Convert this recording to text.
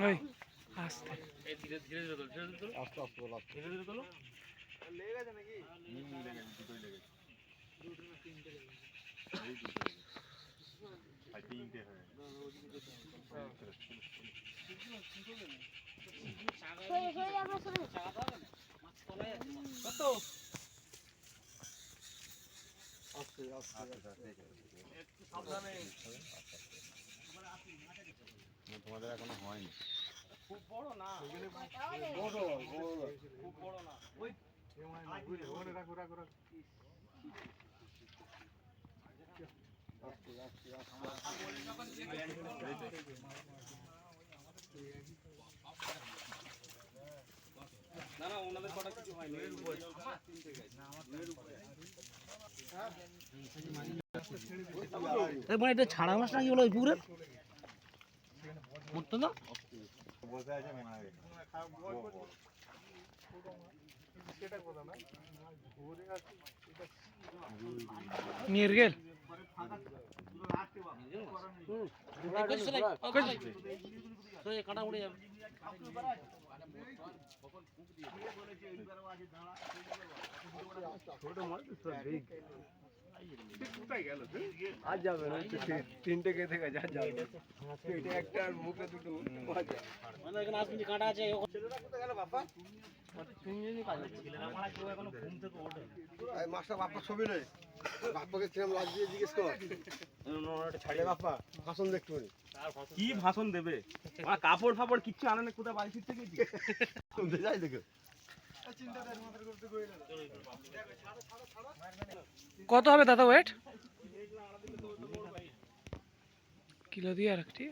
ওই আস্তে ধীরে ধীরে ধীরে তোলো আস্তে আস্তে বল আস্তে ধীরে ধীরে তোলো লেগে গেছে নাকি? লেগেছে দুটোই লেগেছে দুটো না তিনটে লেগেছে। এই দুটো লেগেছে আর তিনটে হয়ে আস্তে আস্তে একটু সাবধানে তোমাদের এখনো হয়নি খুব বড় না বড় খুব বড় না ওই ওখানে রাখো রাখো রাখো। আস্তে আস্তে আস্তে না না ওনাদের কটা কিছু হয়নি মানে এটা ছাড়া মাছ নাকি বলো ওই পুকুরে উঠতো না বসে আছে মনে হয় সেটা কথা না ঘুরে আসি এটা মির্গেল কাটা উড়ে যাবে ছোট মাছ তো বিগ কোথায় গেল আজ যাবে না তিনটে কেটে গেছে আজ যাবে এটা একটা আর মুখে দুটো মাছ মানে এখানে আসলে কাটা আছে ছেলেরা কোথায় গেল বাবা তিনজনই কাজ হচ্ছে আমার কেউ এখনো ঘুম থেকে ওঠে এই মাছটা বাপ্পা ছবি নেই বাপ্পাকে কিরম লাগ দিয়ে জিজ্ঞেস কর ছাড়িয়ে বাপ্পা ভাষণ দেখতে পারি কি ভাষণ দেবে আমার কাপড় ফাপড় কিচ্ছু আনে না কোথায় বাড়ি ফিরতে গেছি শুনতে যাই দেখো কত হবে দাদা ওয়েট কিলো দিয়ে আর একটি